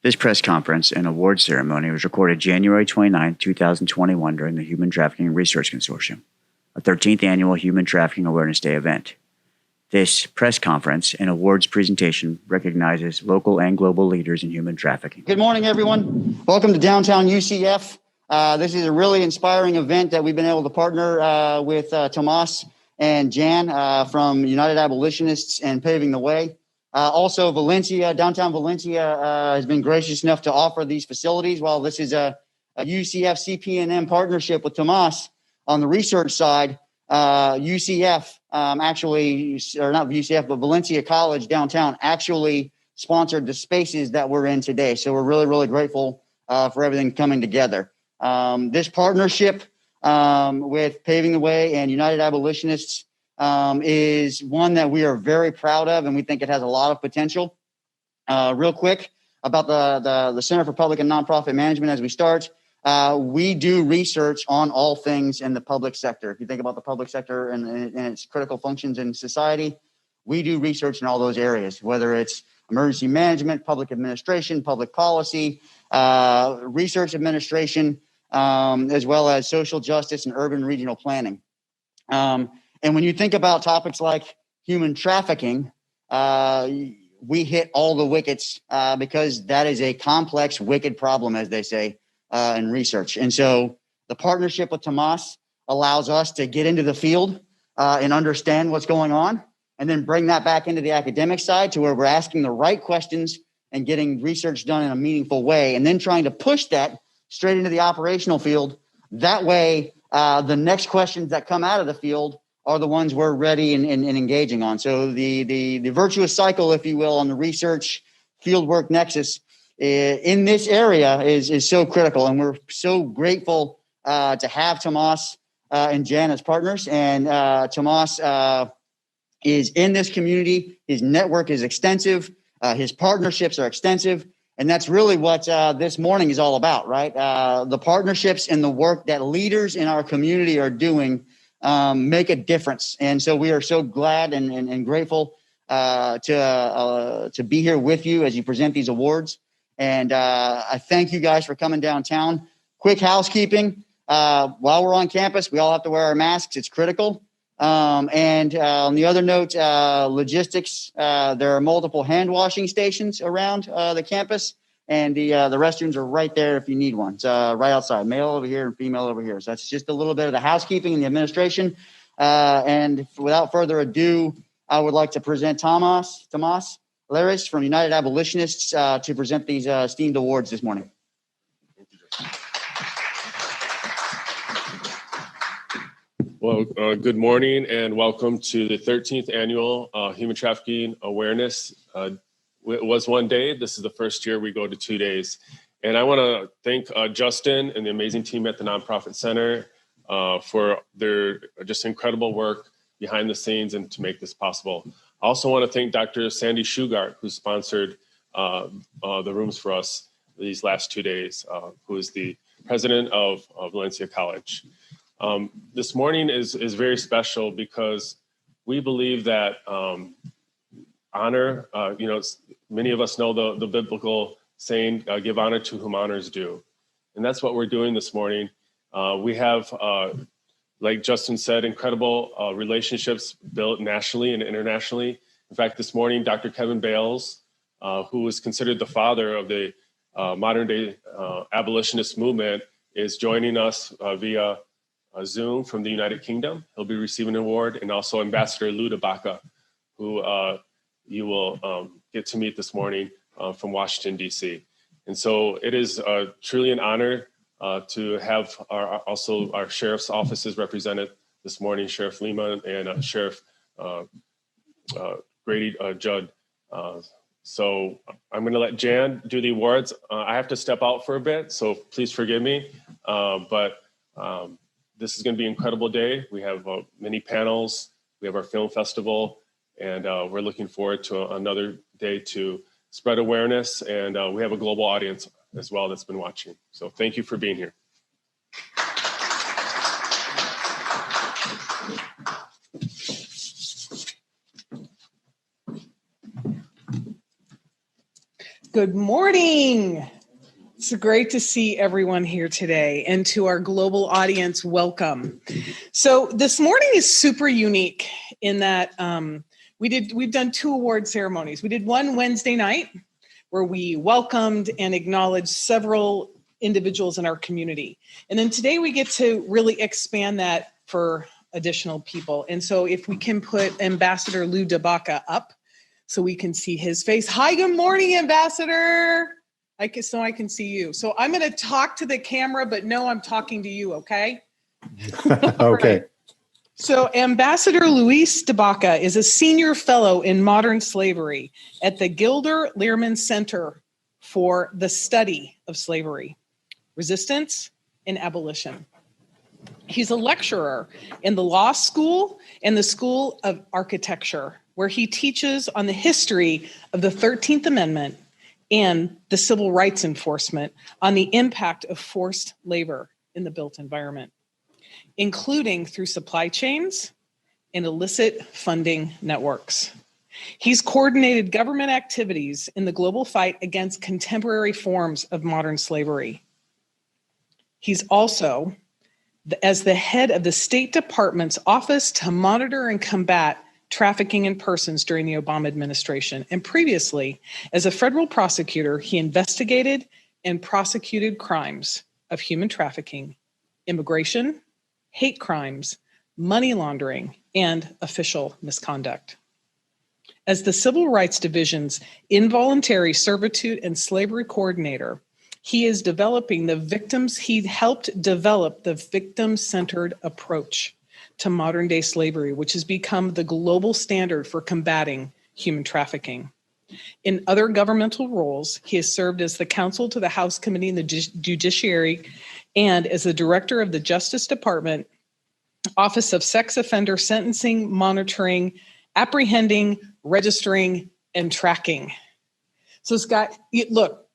This press conference and award ceremony was recorded January 29, 2021 during the Human Trafficking Research Consortium, a 13th Annual Human Trafficking Awareness Day event. This press conference and awards presentation recognizes local and global leaders in human trafficking. Good morning, everyone. Welcome to Downtown UCF. This is a really inspiring event that we've been able to partner with Tomas and Jan from United Abolitionists and Paving the Way. Also, Valencia, Downtown Valencia has been gracious enough to offer these facilities. While this is a UCF CPNM partnership with Tomas on the research side, UCF actually, or not UCF, but Valencia College downtown actually sponsored the spaces that we're in today. So we're really, really grateful for everything coming together. This partnership with Paving the Way and United Abolitionists is one that we are very proud of, and we think it has a lot of potential. Real quick about the Center for Public and Nonprofit Management as we start. We do research on all things in the public sector. If you think about the public sector and its critical functions in society, we do research in all those areas, whether it's emergency management, public administration, public policy, research administration, as well as social justice and urban regional planning. And when you think about topics like human trafficking, we hit all the wickets because that is a complex, wicked problem, as they say in research. And so the partnership with Tomas allows us to get into the field and understand what's going on, and then bring that back into the academic side to where we're asking the right questions and getting research done in a meaningful way, and then trying to push that straight into the operational field. That way, the next questions that come out of the field are the ones we're ready and engaging on. So the virtuous cycle, if you will, on the research fieldwork nexus in this area is so critical. And we're so grateful to have Tomas and Jan as partners. And Tomas is in this community. His network is extensive. His partnerships are extensive. And that's really what this morning is all about, right? The partnerships and the work that leaders in our community are doing make a difference. And so we are so glad and grateful to be here with you as you present these awards. And I thank you guys for coming downtown. Quick housekeeping. While we're on campus, we all have to wear our masks. It's critical. And on the other note, logistics, there are multiple hand washing stations around the campus, and the restrooms are right there if you need one. It's right outside, male over here and female over here. So that's just a little bit of the housekeeping and the administration. And without further ado, I would like to present Tomas Laris from United Abolitionists to present these esteemed awards this morning. Well, good morning and welcome to the 13th Annual Human Trafficking Awareness. It was one day. This is the first year we go to 2 days. And I want to thank Justin and the amazing team at the Nonprofit Center for their just incredible work behind the scenes and to make this possible. I also want to thank Dr. Sandy Shugart, who sponsored the rooms for us these last 2 days, who is the president of Valencia College. This morning is very special because we believe that honor, many of us know the biblical saying, give honor to whom honor is due. And that's what we're doing this morning. We have, like Justin said, incredible relationships built nationally and internationally. In fact, this morning, Dr. Kevin Bales, who is considered the father of the modern day abolitionist movement, is joining us via Zoom from the United Kingdom. He'll be receiving an award, and also Ambassador DeBaca, who you will get to meet this morning from Washington, D.C. And so it is truly an honor to have our sheriff's offices represented this morning, Sheriff Lehrman and Sheriff Grady, Judd. So I'm going to let Jan do the awards. I have to step out for a bit, so please forgive me. But this is going to be an incredible day. We have many panels. We have our film festival, and we're looking forward to another day to spread awareness. And we have a global audience as well that's been watching. So thank you for being here. Good morning. It's great to see everyone here today, and to our global audience, welcome. So this morning is super unique in that we've done 2 award ceremonies. We did one Wednesday night where we welcomed and acknowledged several individuals in our community. And then today we get to really expand that for additional people. And so if we can put Ambassador Lou DeBaca up so we can see his face. Hi, good morning, Ambassador. I can see you. So I'm going to talk to the camera, but no, I'm talking to you, okay? Okay. Right. So Ambassador Luis DeBaca is a senior fellow in modern slavery at the Gilder Lehrman Center for the Study of Slavery, Resistance, and Abolition. He's a lecturer in the law school and the School of Architecture, where he teaches on the history of the 13th Amendment and the civil rights enforcement on the impact of forced labor in the built environment, including through supply chains and illicit funding networks. He's coordinated government activities in the global fight against contemporary forms of modern slavery. He's also, as the head of the State Department's Office to Monitor and Combat Trafficking in Persons during the Obama administration. And previously, as a federal prosecutor, he investigated and prosecuted crimes of human trafficking, immigration, hate crimes, money laundering, and official misconduct. As the Civil Rights Division's Involuntary Servitude and Slavery Coordinator, he is developing he helped develop the victim-centered approach to modern-day slavery, which has become the global standard for combating human trafficking. In other governmental roles, he has served as the counsel to the House Committee on the Judiciary and as the director of the Justice Department, Office of Sex Offender Sentencing, Monitoring, Apprehending, Registering, and Tracking. So Scott, look,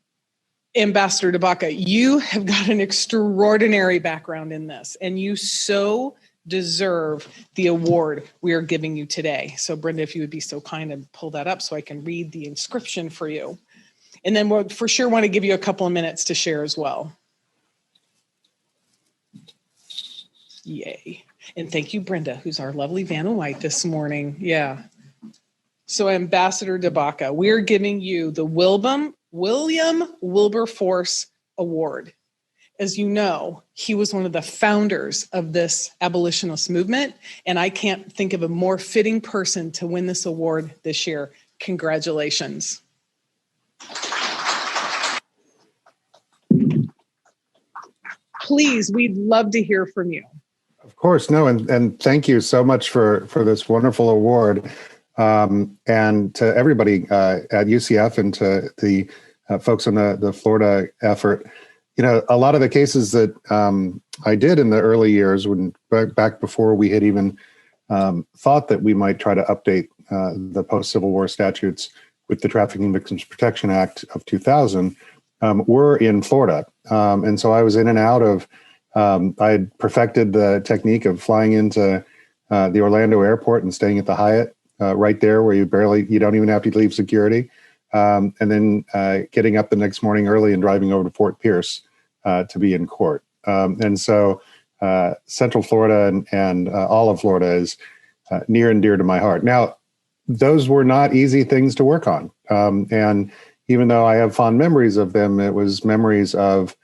Ambassador DeBaca, you have got an extraordinary background in this, and you so deserve the award we are giving you today. So Brenda, if you would be so kind and pull that up so I can read the inscription for you. And then we'll for sure want to give you a couple of minutes to share as well. Yay. And thank you, Brenda, who's our lovely Vanna White this morning. Yeah. So Ambassador DeBaca, we're giving you the William Wilberforce Award. As you know, he was one of the founders of this abolitionist movement, and I can't think of a more fitting person to win this award this year. Congratulations. Please, we'd love to hear from you. Of course, no, and thank you so much for this wonderful award, and to everybody at UCF and to the folks on the Florida effort. You know, a lot of the cases that I did in the early years, when back before we had even thought that we might try to update the post-Civil War statutes with the Trafficking Victims Protection Act of 2000, were in Florida. And so I was in and out of, I had perfected the technique of flying into the Orlando airport and staying at the Hyatt right there where you don't even have to leave security. And then getting up the next morning early and driving over to Fort Pierce to be in court. And so Central Florida and all of Florida is near and dear to my heart. Now, those were not easy things to work on. And even though I have fond memories of them, it was memories of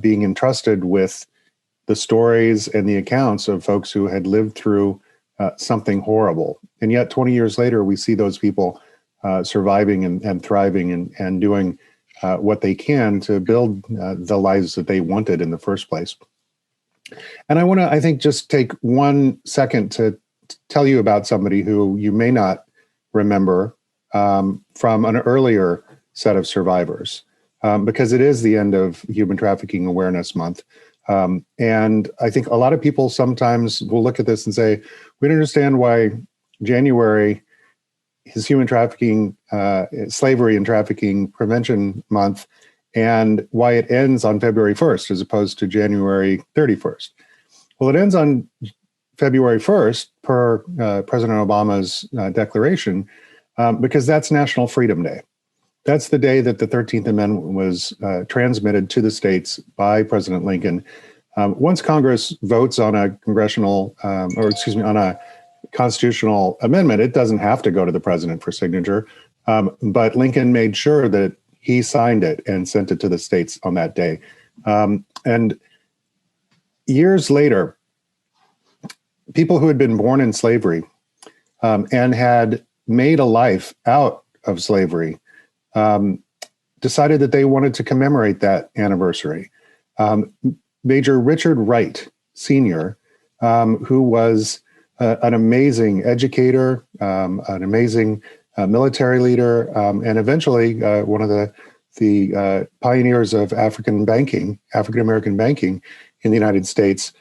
being entrusted with the stories and the accounts of folks who had lived through something horrible. And yet 20 years later, we see those people surviving and thriving and doing what they can to build the lives that they wanted in the first place. And I want to, I think, just take 1 second to tell you about somebody who you may not remember from an earlier set of survivors, because it is the end of Human Trafficking Awareness Month. And I think a lot of people sometimes will look at this and say, we don't understand why January is Human Trafficking, Slavery and Trafficking Prevention Month, and why it ends on February 1st as opposed to January 31st. Well, it ends on February 1st per President Obama's declaration, because that's National Freedom Day. That's the day that the 13th Amendment was transmitted to the states by President Lincoln. Once Congress votes on a on a constitutional amendment, it doesn't have to go to the president for signature. But Lincoln made sure that he signed it and sent it to the states on that day. And years later, people who had been born in slavery and had made a life out of slavery decided that they wanted to commemorate that anniversary. Major Richard Wright Sr., who was an amazing educator, an amazing military leader, and eventually one of the pioneers of African American banking in the United States,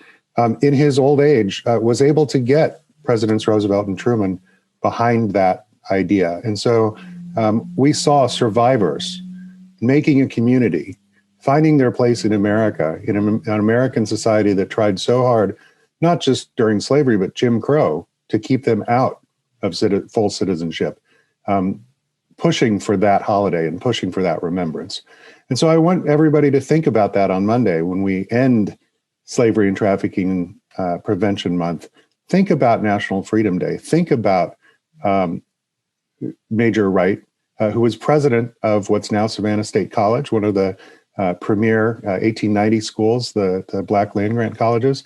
in his old age, was able to get Presidents Roosevelt and Truman behind that idea. And so we saw survivors making a community, finding their place in America, in an American society that tried so hard, not just during slavery, but Jim Crow, to keep them out of full citizenship, pushing for that holiday and pushing for that remembrance. And so I want everybody to think about that on Monday when we end Slavery and Trafficking Prevention Month. Think about National Freedom Day. Think about Major Wright, who was president of what's now Savannah State College, one of the premier 1890 schools, the Black land-grant colleges.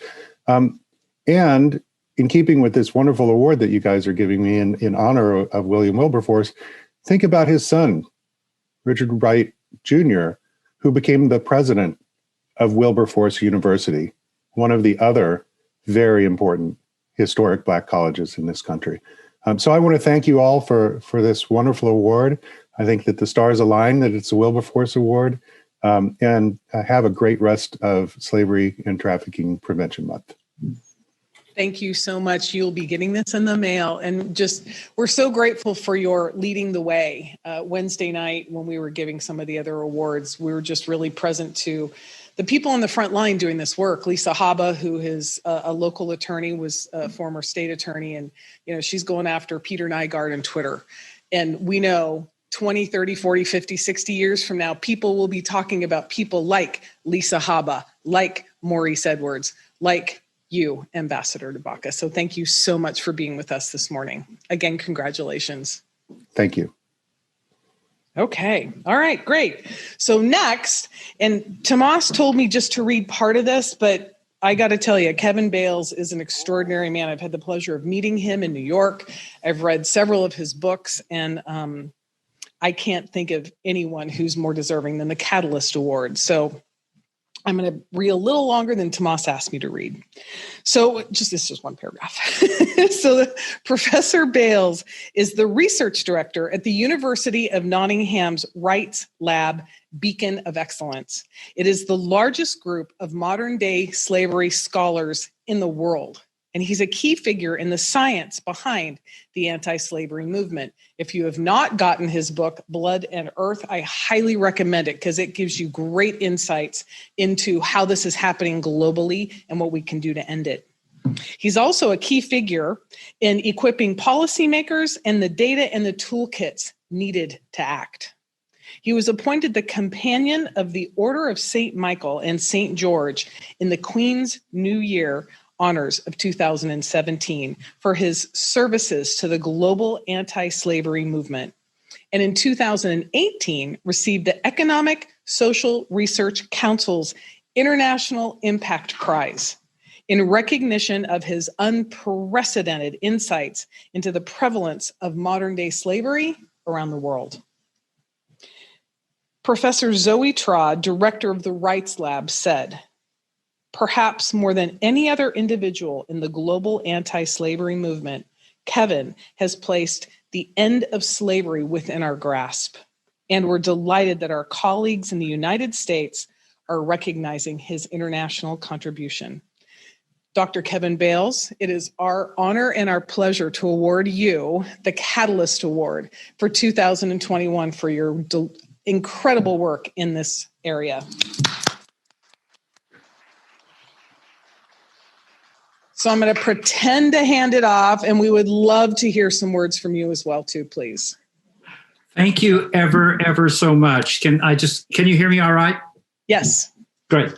And in keeping with this wonderful award that you guys are giving me in honor of William Wilberforce, think about his son, Richard Wright Jr., who became the president of Wilberforce University, one of the other very important historic Black colleges in this country. So I want to thank you all for this wonderful award. I think that the stars align that it's a Wilberforce Award, and have a great rest of Slavery and Trafficking Prevention Month. Thank you so much. You'll be getting this in the mail. And we're so grateful for your leading the way. Wednesday night, when we were giving some of the other awards, we were just really present to the people on the front line doing this work. Lisa Haba, who is a local attorney, was a former state attorney, and she's going after Peter Nygaard on Twitter. And we know 20, 30, 40, 50, 60 years from now, people will be talking about people like Lisa Haba, like Maurice Edwards, like you, Ambassador DeBaca. So thank you so much for being with us this morning. Again, congratulations. Thank you. Okay. All right, great. So next, and Tomas told me just to read part of this, but I got to tell you, Kevin Bales is an extraordinary man. I've had the pleasure of meeting him in New York. I've read several of his books, and I can't think of anyone who's more deserving than the Catalyst Award. So I'm going to read a little longer than Tomas asked me to read. So this is just one paragraph. So Professor Bales is the research director at the University of Nottingham's Rights Lab Beacon of Excellence. It is the largest group of modern day slavery scholars in the world. And he's a key figure in the science behind the anti-slavery movement. If you have not gotten his book, Blood and Earth, I highly recommend it because it gives you great insights into how this is happening globally and what we can do to end it. He's also a key figure in equipping policymakers and the data and the toolkits needed to act. He was appointed the companion of the Order of St. Michael and St. George in the Queen's New Year honors of 2017 for his services to the global anti-slavery movement. And in 2018, received the Economic Social Research Council's International Impact Prize in recognition of his unprecedented insights into the prevalence of modern-day slavery around the world. Professor Zoe Trod, director of the Rights Lab, said, "Perhaps more than any other individual in the global anti-slavery movement, Kevin has placed the end of slavery within our grasp, and we're delighted that our colleagues in the United States are recognizing his international contribution." Dr. Kevin Bales, it is our honor and our pleasure to award you the Catalyst Award for 2021 for your incredible work in this area. So I'm going to pretend to hand it off, and we would love to hear some words from you as well, too, please. Thank you ever so much. Can you hear me all right? Yes. Great.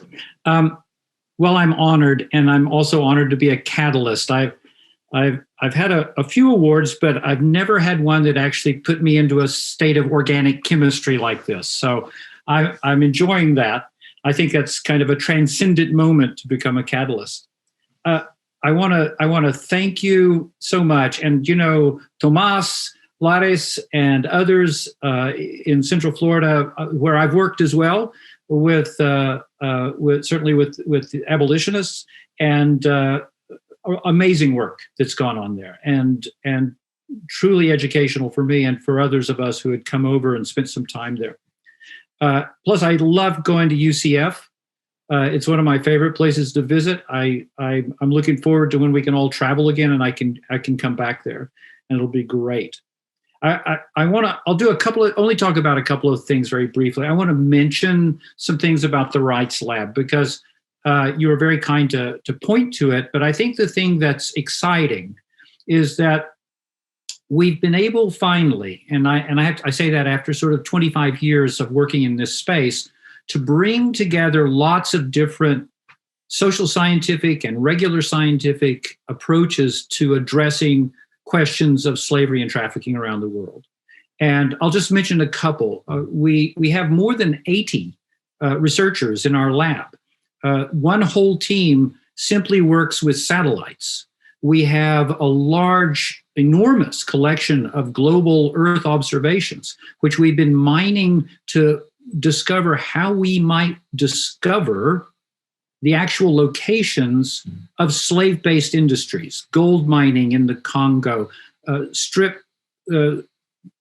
Well, I'm honored, and I'm also honored to be a catalyst. I've had a few awards, but I've never had one that actually put me into a state of organic chemistry like this. So I'm enjoying that. I think that's kind of a transcendent moment to become a catalyst. I want to thank you so much, and Tomas, Lares, and others in Central Florida, where I've worked as well with certainly with the abolitionists, and amazing work that's gone on there, and truly educational for me and for others of us who had come over and spent some time there. Plus, I love going to UCF. It's one of my favorite places to visit. I'm looking forward to when we can all travel again, and I can come back there, and it'll be great. I'll do only talk about a couple of things very briefly. I want to mention some things about the Rights Lab, because you were very kind to point to it. But I think the thing that's exciting is that we've been able finally, and I say that after sort of 25 years of working in this space, to bring together lots of different social scientific and regular scientific approaches to addressing questions of slavery and trafficking around the world. And I'll just mention a couple. We have more than 80 researchers in our lab. One whole team simply works with satellites. We have a large, enormous collection of global Earth observations, which we've been mining to discover how we might discover the actual locations of slave-based industries, gold mining in the Congo, strip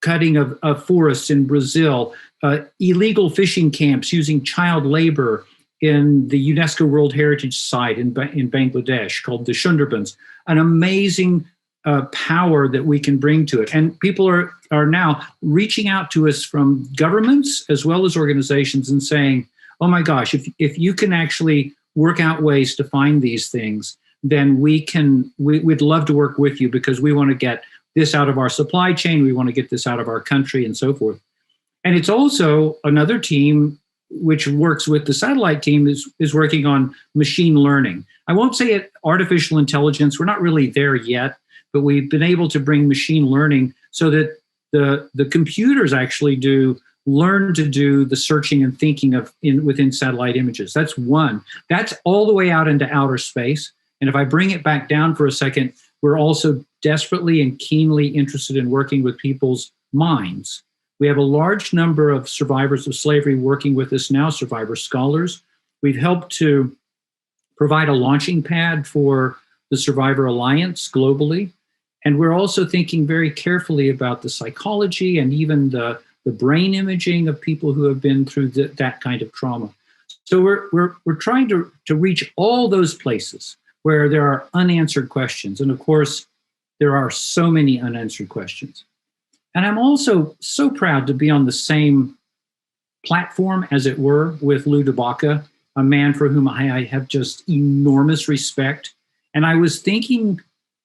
cutting of forests in Brazil, illegal fishing camps using child labor in the UNESCO World Heritage Site in Bangladesh called the Sundarbans. An amazing power that we can bring to it. And people are now reaching out to us from governments as well as organizations and saying, oh my gosh, if you can actually work out ways to find these things, then we'd love to work with you, because we want to get this out of our supply chain, we want to get this out of our country, and so forth. And it's also another team which works with the satellite team is working on machine learning. I won't say it artificial intelligence, we're not really there yet, but we've been able to bring machine learning so that the computers actually learn to do the searching and thinking within satellite images. That's one. That's all the way out into outer space. And if I bring it back down for a second, we're also desperately and keenly interested in working with people's minds. We have a large number of survivors of slavery working with us now, survivor scholars. We've helped to provide a launching pad for the Survivor Alliance globally. And we're also thinking very carefully about the psychology and even the brain imaging of people who have been through that kind of trauma. So we're trying to reach all those places where there are unanswered questions. And of course, there are so many unanswered questions. And I'm also so proud to be on the same platform, as it were, with Lou DeBaca, a man for whom I have just enormous respect. And I was thinking,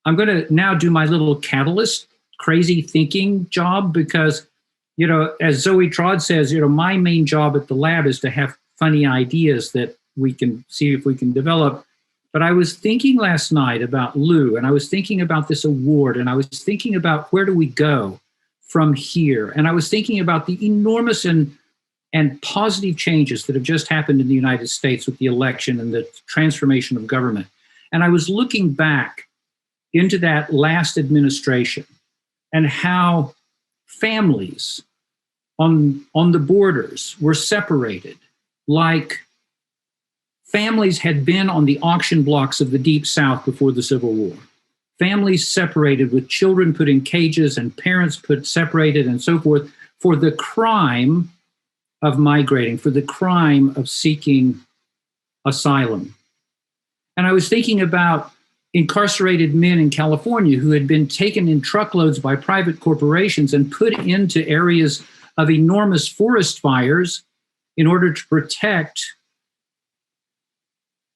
I'm going to now do my little catalyst, crazy thinking job, because, as Zoe Trod says, my main job at the lab is to have funny ideas that we can see if we can develop. But I was thinking last night about Lou, and I was thinking about this award, and I was thinking about where do we go from here? And I was thinking about the enormous and positive changes that have just happened in the United States with the election and the transformation of government. And I was looking back into that last administration and how families on the borders were separated, like families had been on the auction blocks of the Deep South before the Civil War. Families separated, with children put in cages and parents separated and so forth, for the crime of migrating, for the crime of seeking asylum. And I was thinking about incarcerated men in California who had been taken in truckloads by private corporations and put into areas of enormous forest fires in order to protect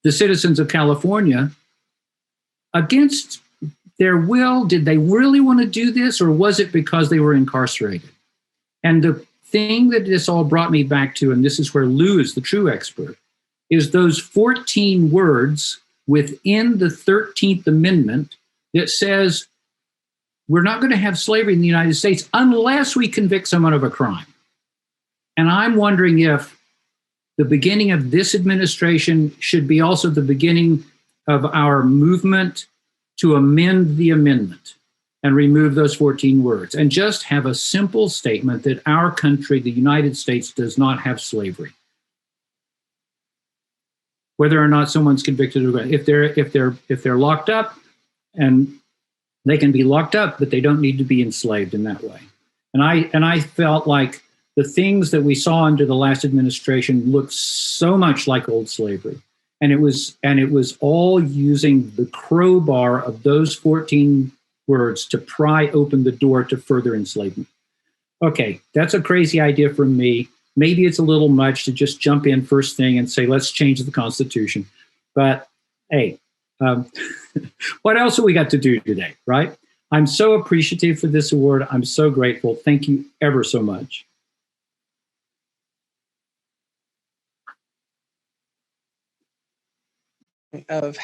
the citizens of California against their will. Did they really want to do this, or was it because they were incarcerated? And the thing that this all brought me back to, and this is where Lou is the true expert, is those 14 words within the 13th Amendment that says we're not going to have slavery in the United States unless we convict someone of a crime. And I'm wondering if the beginning of this administration should be also the beginning of our movement to amend the amendment and remove those 14 words and just have a simple statement that our country, the United States, does not have slavery. Whether or not someone's convicted of it, if they're locked up, and they can be locked up, but they don't need to be enslaved in that way. And I felt like the things that we saw under the last administration looked so much like old slavery. And it was all using the crowbar of those 14 words to pry open the door to further enslavement. Okay, that's a crazy idea from me. Maybe it's a little much to just jump in first thing and say, let's change the Constitution. But hey, what else have we got to do today, right? I'm so appreciative for this award. I'm so grateful. Thank you ever so much. Of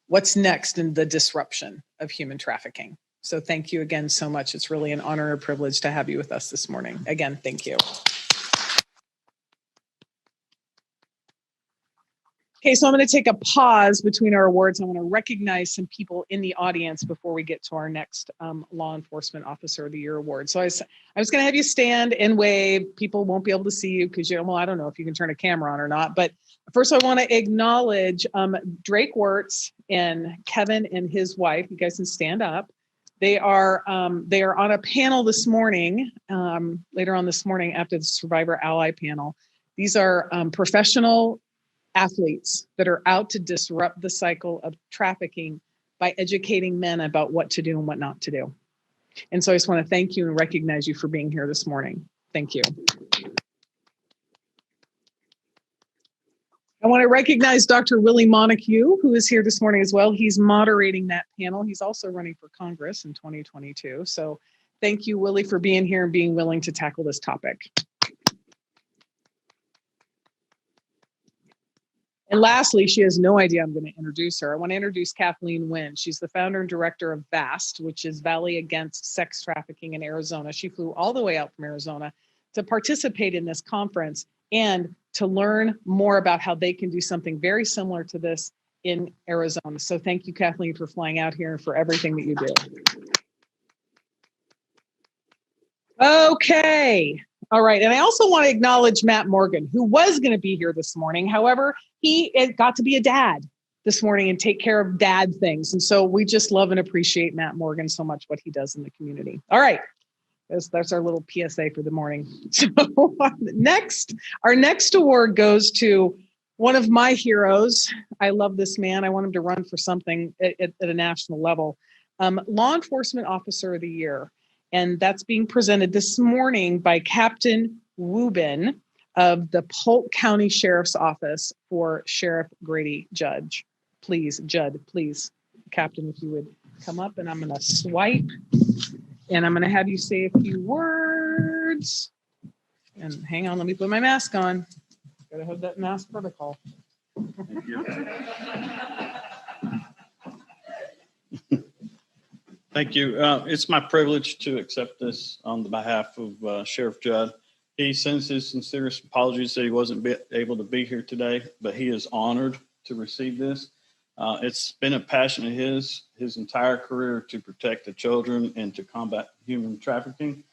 what's next in the disruption of human trafficking. So thank you again so much. It's really an honor and privilege to have you with us this morning. Again, thank you. Okay, so I'm going to take a pause between our awards. I want to recognize some people in the audience before we get to our next Law Enforcement Officer of the Year award. So I was going to have you stand and wave. People won't be able to see you because I don't know if you can turn a camera on or not. But first, I want to acknowledge Drake Wirtz and Kevin and his wife. You guys can stand up. They are on a panel this morning, later on this morning after the Survivor Ally panel. These are professional athletes that are out to disrupt the cycle of trafficking by educating men about what to do and what not to do. And so I just want to thank you and recognize you for being here this morning. Thank you. I want to recognize Dr. Willie Montague, who is here this morning as well. He's moderating that panel. He's also running for Congress in 2022. So thank you, Willie, for being here and being willing to tackle this topic. And lastly, she has no idea I'm going to introduce her. I want to introduce Kathleen Wynn. She's the founder and director of VAST, which is Valley Against Sex Trafficking in Arizona. She flew all the way out from Arizona to participate in this conference and to learn more about how they can do something very similar to this in Arizona. So thank you, Kathleen, for flying out here and for everything that you do. Okay. All right. And I also want to acknowledge Matt Morgan, who was going to be here this morning. However, he got to be a dad this morning and take care of dad things. And so we just love and appreciate Matt Morgan so much, what he does in the community. All right. That's our little PSA for the morning. So our next award goes to one of my heroes. I love this man. I want him to run for something at a national level. Law Enforcement Officer of the Year. And that's being presented this morning by Captain Wubin of the Polk County Sheriff's Office for Sheriff Grady Judd. Please, Captain, if you would come up, and I'm going to swipe. And I'm going to have you say a few words. And hang on, let me put my mask on. Got to have that mask protocol. Thank you. Thank you. It's my privilege to accept this on the behalf of Sheriff Judd. He sends his sincerest apologies that he wasn't able to be here today, but he is honored to receive this. It's been a passion of his entire career to protect the children and to combat human trafficking.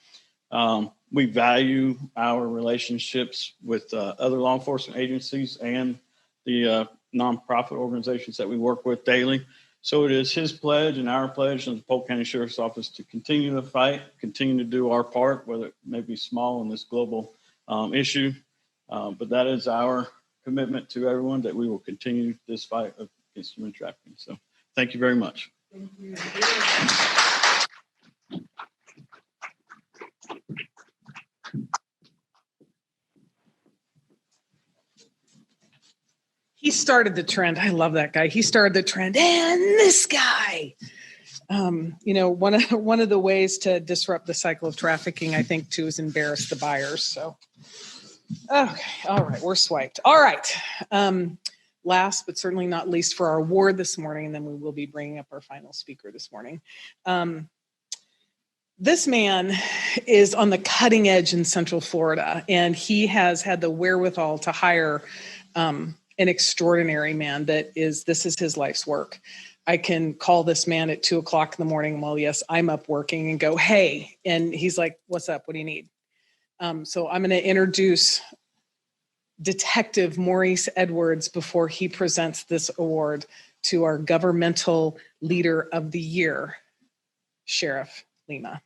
We value our relationships with other law enforcement agencies and the nonprofit organizations that we work with daily. So it is his pledge and our pledge in the Polk County Sheriff's Office to continue to fight, continue to do our part, whether it may be small in this global issue. But that is our commitment to everyone, that we will continue this fight against human trafficking. So thank you very much. Thank you. He started the trend. I love that guy. He started the trend. And this guy. One of the ways to disrupt the cycle of trafficking, I think, too, is embarrass the buyers. So, okay, all right, we're swiped. All right. Last but certainly not least for our award this morning, and then we will be bringing up our final speaker this morning. This man is on the cutting edge in Central Florida, and he has had the wherewithal to hire an extraordinary man this is his life's work. I can call this man at 2:00 in the morning. Well, yes, I'm up working, and go, hey, and he's like, what's up? What do you need? So I'm going to introduce Detective Maurice Edwards before he presents this award to our Governmental Leader of the Year, Sheriff Lemma.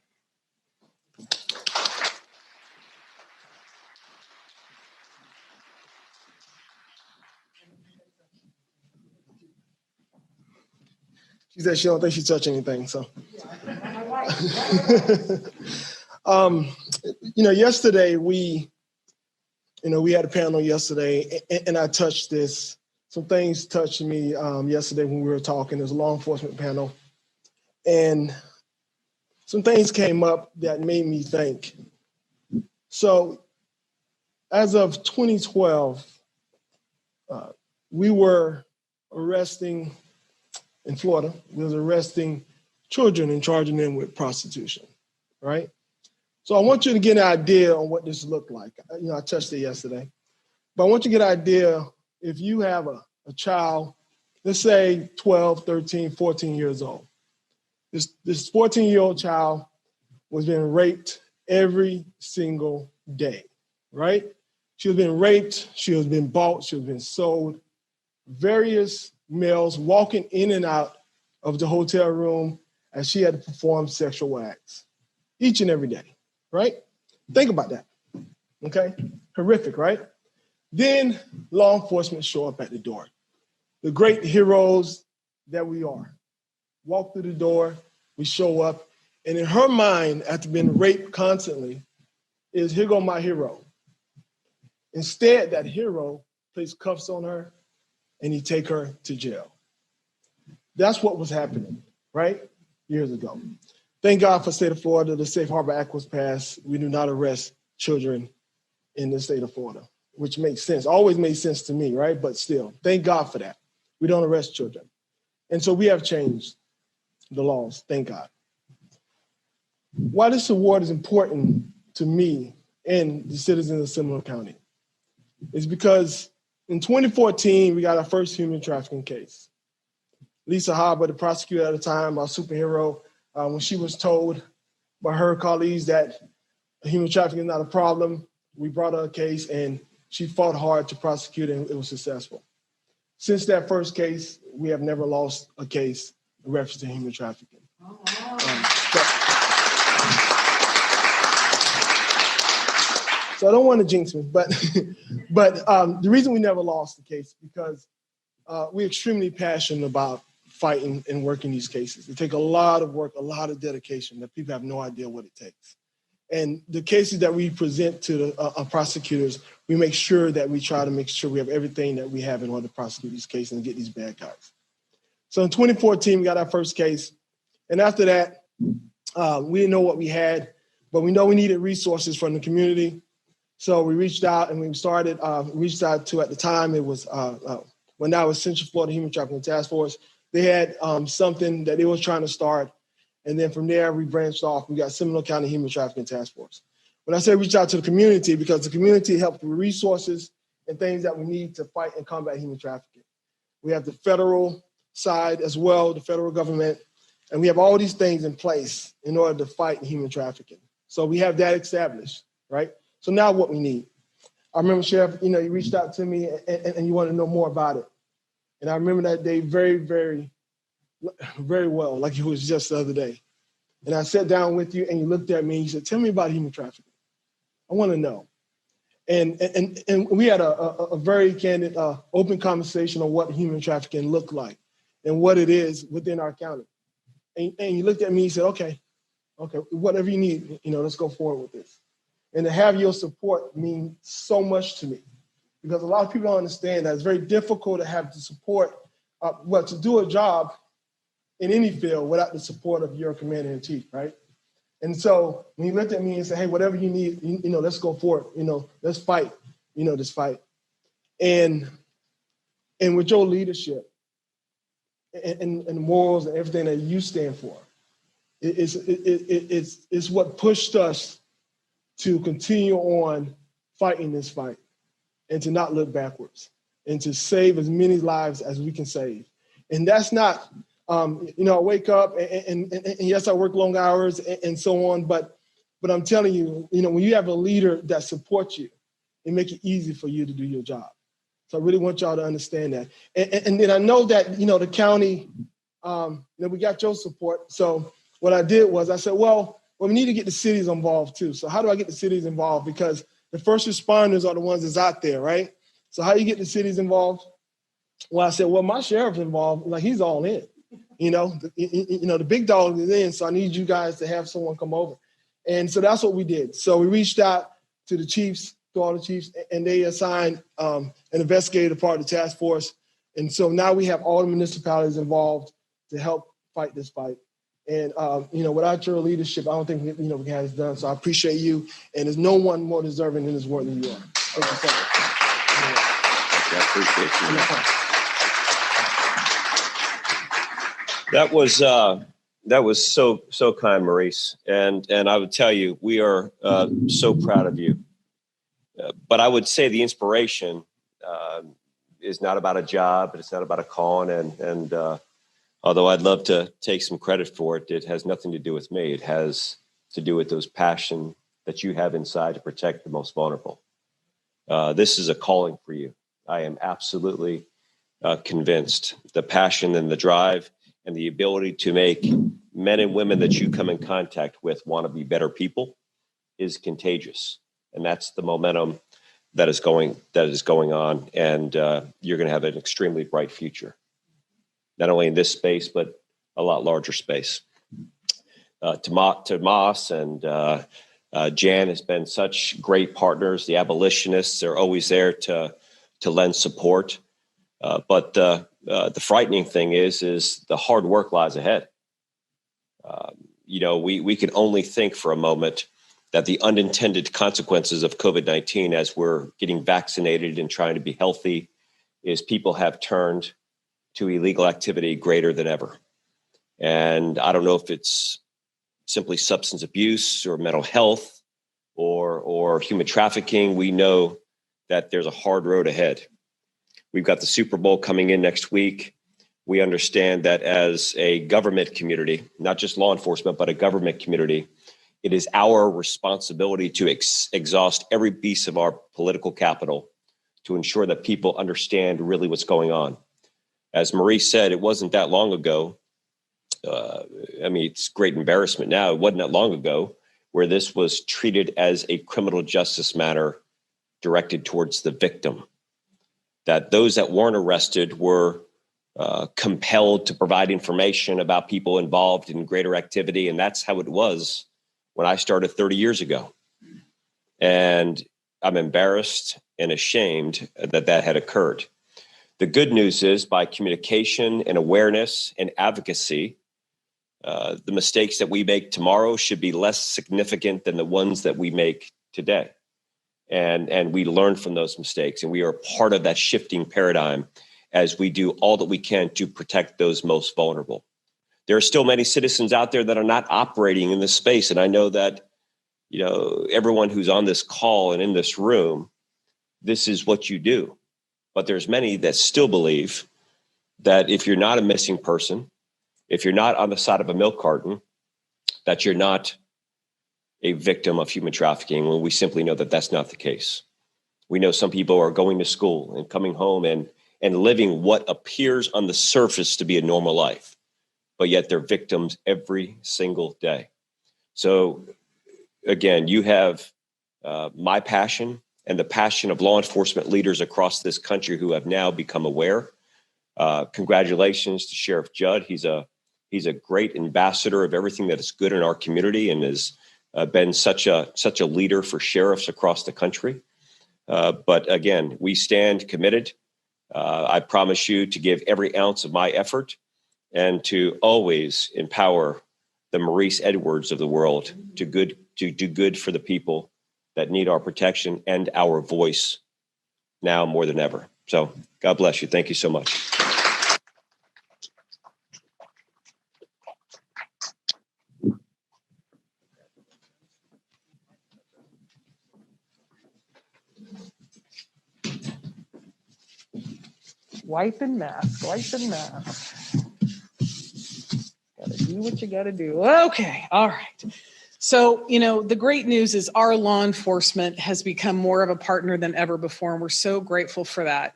She said she don't think she touched anything, so. Yesterday we had a panel yesterday, and I touched this. Some things touched me yesterday when we were talking. There's a law enforcement panel, and some things came up that made me think. So, as of 2012, we were arresting in Florida. We was arresting children and charging them with prostitution, right? So I want you to get an idea on what this looked like. I touched it yesterday, but I want you to get an idea if you have a child, let's say 12, 13, 14 years old. This 14-year-old child was being raped every single day, right? She was being raped, she was being bought, she was being sold. Various males walking in and out of the hotel room as she had to perform sexual acts each and every day, right? Think about that, okay? Horrific, right? Then law enforcement show up at the door. The great heroes that we are. Walk through the door, we show up, and in her mind, after being raped constantly, is here go my hero. Instead, that hero places cuffs on her and he take her to jail. That's what was happening, right? Years ago. Thank God for the state of Florida, the Safe Harbor Act was passed. We do not arrest children in the state of Florida, which makes sense. Always made sense to me, right? But still, thank God for that. We don't arrest children. And so we have changed the laws, thank God. Why this award is important to me and the citizens of Seminole County is because in 2014, we got our first human trafficking case. Lisa Harbor, the prosecutor at the time, our superhero, when she was told by her colleagues that human trafficking is not a problem, we brought her a case and she fought hard to prosecute and it was successful. Since that first case, we have never lost a case in reference to human trafficking. Oh, wow. So I don't want to jinx me, but the reason we never lost the case is because we're extremely passionate about fighting and working these cases. It takes a lot of work, a lot of dedication that people have no idea what it takes. And the cases that we present to the prosecutors, we make sure that we try to make sure we have everything that we have in order to prosecute these cases and get these bad guys. So in 2014, we got our first case. And after that, we didn't know what we had, but we know we needed resources from the community. So we reached out and we started, reached out to, at the time, it was, when now it's Central Florida Human Trafficking Task Force. They had something that they was trying to start. And then from there, we branched off. We got Seminole County Human Trafficking Task Force. When I say reach out to the community, because the community helped with resources and things that we need to fight and combat human trafficking. We have the federal side as well, the federal government, and we have all these things in place in order to fight human trafficking. So we have that established, right? So now what we need. I remember, Sheriff, you reached out to me and you wanted to know more about it. And I remember that day very, very, very well, like it was just the other day. And I sat down with you and you looked at me and you said, tell me about human trafficking. I want to know. And we had a very candid, open conversation on what human trafficking looked like and what it is within our county. And you looked at me and you said, okay, whatever you need, let's go forward with this. And to have your support means so much to me because a lot of people don't understand that it's very difficult to have the support, to do a job in any field without the support of your commander-in-chief, right? And so when he looked at me and said, hey, whatever you need, let's go for it. Let's fight, this fight. And with your leadership and morals and everything that you stand for, it's what pushed us to continue on fighting this fight and to not look backwards and to save as many lives as we can save. And that's not, I wake up and yes, I work long hours and so on, but I'm telling you, when you have a leader that supports you, it makes it easy for you to do your job. So I really want y'all to understand that. And then I know that, the county, we got your support. So what I did was I said, well, we need to get the cities involved too. So how do I get the cities involved? Because the first responders are the ones that's out there, right? So how do you get the cities involved? Well, I said, well, my sheriff's involved. Like, he's all in. The big dog is in, so I need you guys to have someone come over. And so that's what we did. So we reached out to the chiefs, to all the chiefs, and they assigned an investigator part of the task force. And so now we have all the municipalities involved to help fight this fight. And, without your leadership, I don't think, we can have this done. So I appreciate you. And there's no one more deserving in this world than you are. Thank you so much. I appreciate you. That was so kind, Maurice. And I would tell you, we are so proud of you. But I would say the inspiration is not about a job, it's not about a calling. And although I'd love to take some credit for it, it has nothing to do with me. It has to do with those passion that you have inside to protect the most vulnerable. This is a calling for you. I am absolutely convinced. The passion and the drive and the ability to make men and women that you come in contact with want to be better people is contagious. And that's the momentum that is going on. And you're going to have an extremely bright future, not only in this space, but a lot larger space. Tomas and Jan has been such great partners. The abolitionists are always there to lend support. But the frightening thing is the hard work lies ahead. We can only think for a moment that the unintended consequences of COVID-19 as we're getting vaccinated and trying to be healthy is people have turned to illegal activity greater than ever. And I don't know if it's simply substance abuse or mental health or human trafficking. We know that there's a hard road ahead. We've got the Super Bowl coming in next week. We understand that as a government community, not just law enforcement, but a government community, it is our responsibility to exhaust every piece of our political capital to ensure that people understand really what's going on. As Maurice said, it wasn't that long ago. It's great embarrassment now. It wasn't that long ago where this was treated as a criminal justice matter directed towards the victim. That those that weren't arrested were compelled to provide information about people involved in greater activity. And that's how it was when I started 30 years ago. And I'm embarrassed and ashamed that had occurred. The good news is by communication and awareness and advocacy, the mistakes that we make tomorrow should be less significant than the ones that we make today. And we learn from those mistakes, and we are part of that shifting paradigm as we do all that we can to protect those most vulnerable. There are still many citizens out there that are not operating in this space. And I know that, everyone who's on this call and in this room, this is what you do. But there's many that still believe that if you're not a missing person, if you're not on the side of a milk carton, that you're not a victim of human trafficking, when we simply know that that's not the case. We know some people are going to school and coming home and living what appears on the surface to be a normal life, but yet they're victims every single day. So again, you have my passion and the passion of law enforcement leaders across this country who have now become aware. Congratulations to Sheriff Judd. He's a great ambassador of everything that is good in our community and has been such a leader for sheriffs across the country. But again, we stand committed. I promise you to give every ounce of my effort and to always empower the Maurice Edwards of the world to do good for the people that need our protection and our voice now more than ever. So God bless you. Thank you so much. Wipe and mask, wipe and mask. Gotta do what you gotta do. Okay, all right. So, the great news is our law enforcement has become more of a partner than ever before, and we're so grateful for that.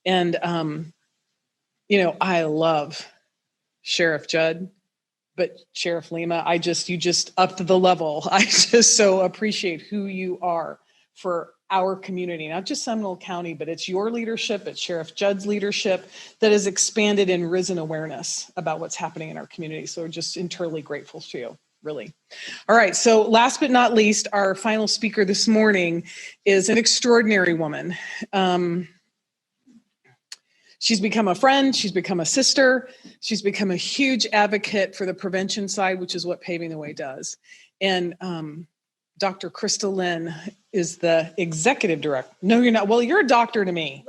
And, I love Sheriff Judd, but Sheriff Lemma, you just upped the level. I just so appreciate who you are for our community, not just Seminole County, but it's your leadership, it's Sheriff Judd's leadership that has expanded and risen awareness about what's happening in our community. So we're just internally grateful to you, really. All right, so last but not least, our final speaker this morning is an extraordinary woman. She's become a friend, she's become a sister, she's become a huge advocate for the prevention side, which is what Paving the Way does. And Dr. Krista Lynn is the executive director. No, you're not. Well, you're a doctor to me.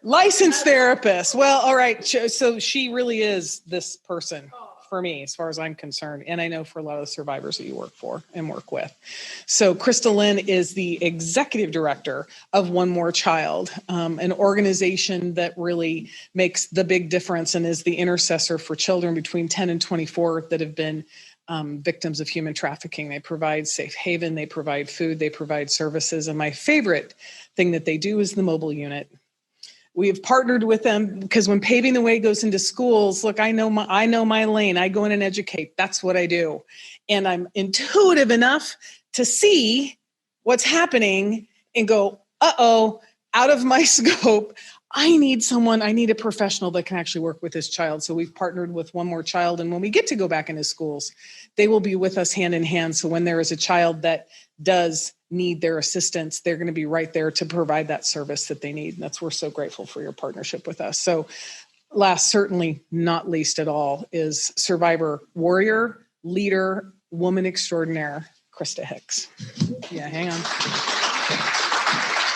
Licensed therapist. Well, all right. So she really is this person for me, as far as I'm concerned. And I know for a lot of the survivors that you work for and work with. So Krista Lynn is the executive director of One More Child, an organization that really makes the big difference and is the intercessor for children between 10 and 24 that have been victims of human trafficking. They provide safe haven, they provide food, they provide services. And my favorite thing that they do is the mobile unit. We have partnered with them because when Paving the Way goes into schools, look, I know my lane. I go in and educate. That's what I do. And I'm intuitive enough to see what's happening and go, uh-oh, out of my scope. I need a professional that can actually work with this child. So we've partnered with One More Child. And when we get to go back into schools, they will be with us hand in hand. So when there is a child that does need their assistance, they're going to be right there to provide that service that they need. And we're so grateful for your partnership with us. So last, certainly not least at all, is survivor warrior, leader, woman extraordinaire, Krista Hicks. Yeah, hang on.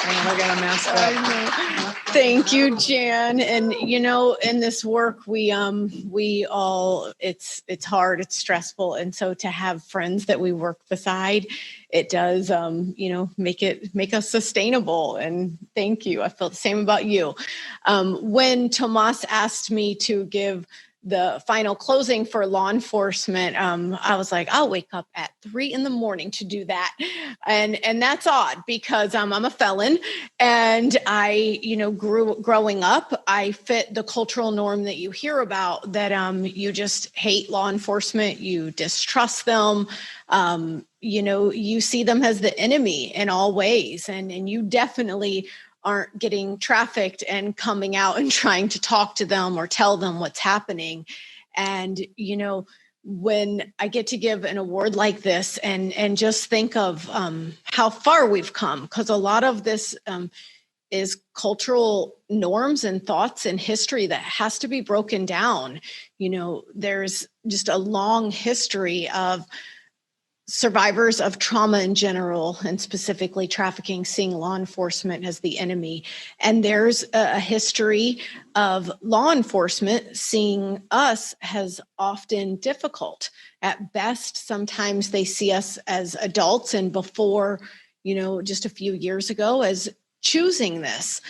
I got a mask up. Thank you, Jan. And in this work, we all, it's hard, it's stressful, and so to have friends that we work beside, it does, make us sustainable. And thank you. I feel the same about you. When Tomas asked me to give the final closing for law enforcement, I was like, I'll wake up at 3 a.m. to do that. And that's odd because I'm a felon, and I, growing up, I fit the cultural norm that you hear about, that you just hate law enforcement, you distrust them, you see them as the enemy in all ways. And you definitely aren't getting trafficked and coming out and trying to talk to them or tell them what's happening. And, when I get to give an award like this and just think of how far we've come, because a lot of this is cultural norms and thoughts and history that has to be broken down. There's just a long history of survivors of trauma in general, and specifically trafficking, seeing law enforcement as the enemy. And there's a history of law enforcement seeing us as often difficult. At best, sometimes they see us as adults, and before, just a few years ago, as choosing this.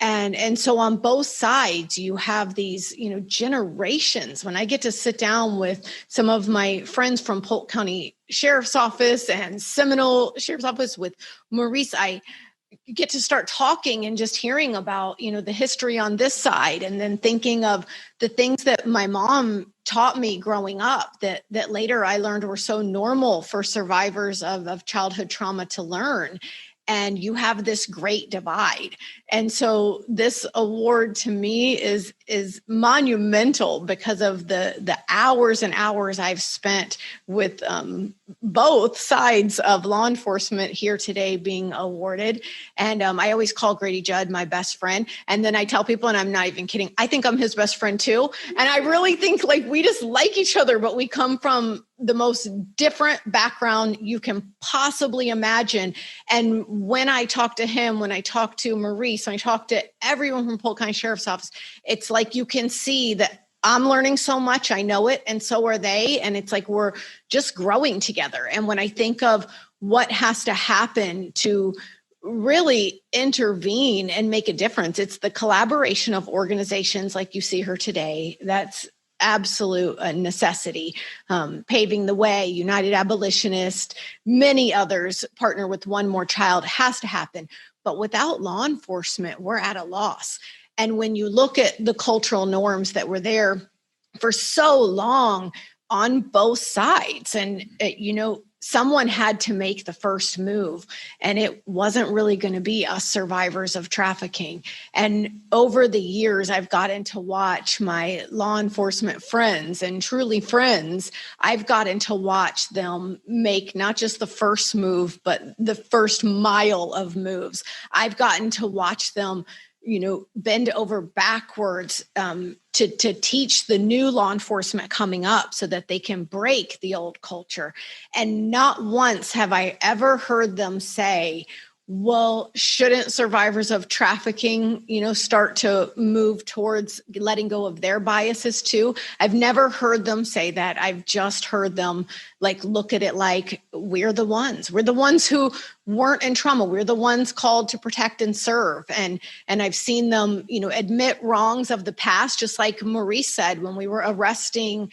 And so on both sides, you have these, generations. When I get to sit down with some of my friends from Polk County Sheriff's Office and Seminole Sheriff's Office with Maurice, I get to start talking and just hearing about, the history on this side, and then thinking of the things that my mom taught me growing up that later I learned were so normal for survivors of childhood trauma to learn. And you have this great divide. And so this award to me is monumental because of the hours and hours I've spent with both sides of law enforcement here today being awarded. And I always call Grady Judd my best friend. And then I tell people, and I'm not even kidding, I think I'm his best friend too. And I really think like we just like each other, but we come from the most different background you can possibly imagine. And when I talk to him, when I talk to Maurice, when I talk to everyone from Polk County Sheriff's Office, it's like you can see that I'm learning so much. I know it. And so are they. And it's like we're just growing together. And when I think of what has to happen to really intervene and make a difference, it's the collaboration of organizations like you see her today. That's absolute necessity. Paving the Way, United Abolitionist, many others partner with One More Child has to happen. But without law enforcement, we're at a loss. And when you look at the cultural norms that were there for so long on both sides, and someone had to make the first move, and it wasn't really going to be us survivors of trafficking. And over the years, I've gotten to watch my law enforcement friends, and truly friends, I've gotten to watch them make not just the first move, but the first mile of moves. I've gotten to watch them bend over backwards to teach the new law enforcement coming up so that they can break the old culture. And not once have I ever heard them say, well, shouldn't survivors of trafficking, start to move towards letting go of their biases too? I've never heard them say that. I've just heard them look at it like we're the ones who weren't in trauma. We're the ones called to protect and serve. And I've seen them, admit wrongs of the past, just like Maurice said, when we were arresting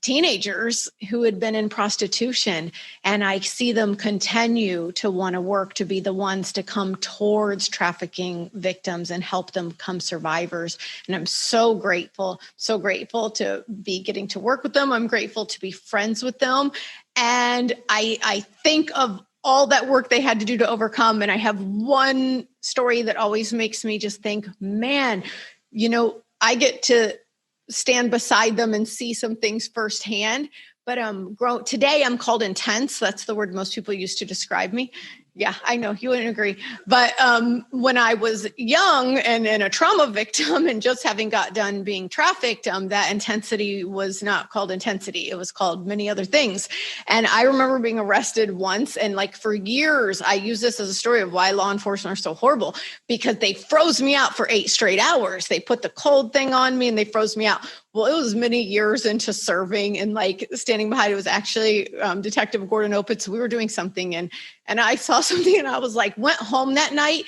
teenagers who had been in prostitution. And I see them continue to want to work to be the ones to come towards trafficking victims and help them become survivors. And I'm so grateful to be getting to work with them. I'm grateful to be friends with them. And I think of all that work they had to do to overcome. And I have one story that always makes me just think, man, I get to stand beside them and see some things firsthand. But today I'm called intense. That's the word most people use to describe me. Yeah, I know you wouldn't agree. But when I was young and a trauma victim and just having got done being trafficked, that intensity was not called intensity. It was called many other things. And I remember being arrested once, and for years, I use this as a story of why law enforcement are so horrible, because they froze me out for 8 straight hours. They put the cold thing on me and they froze me out. Well, it was many years into serving, and standing behind it was actually Detective Gordon Opitz. We were doing something and I saw something and I was went home that night.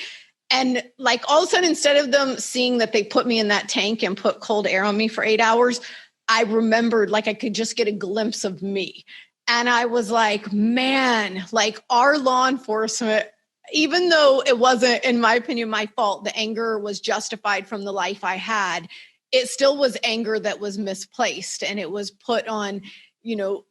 And all of a sudden, instead of them seeing that they put me in that tank and put cold air on me for 8 hours, I remembered I could just get a glimpse of me. And I was man, our law enforcement, even though it wasn't, in my opinion, my fault, the anger was justified from the life I had. It still was anger that was misplaced, and it was put on,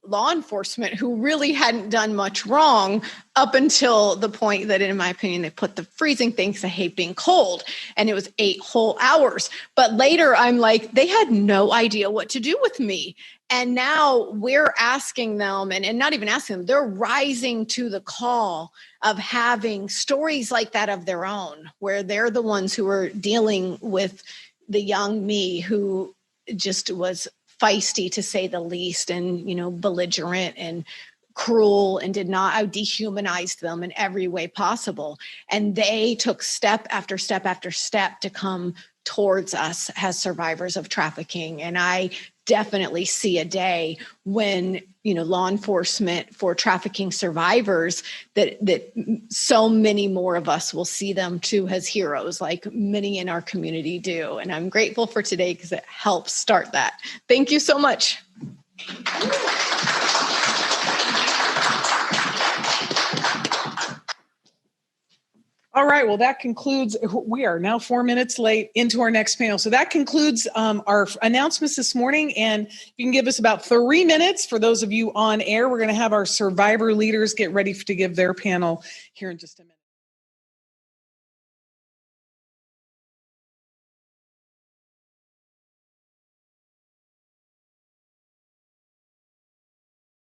law enforcement who really hadn't done much wrong up until the point that, in my opinion, they put the freezing thing because I hate being cold, and it was 8 whole hours. But later I'm they had no idea what to do with me. And now we're asking them, and not even asking them, they're rising to the call of having stories like that of their own, where they're the ones who are dealing with the young me who just was feisty, to say the least, and, belligerent and cruel, and I dehumanized them in every way possible. And they took step after step after step to come towards us as survivors of trafficking. And I definitely see a day when, law enforcement for trafficking survivors, that so many more of us will see them too as heroes, like many in our community do. And I'm grateful for today because it helps start that. Thank you so much. All right, well, that concludes, we are now 4 minutes late into our next panel. So that concludes our announcements this morning. And you can give us about 3 minutes for those of you on air. We're going to have our survivor leaders get ready to give their panel here in just a minute.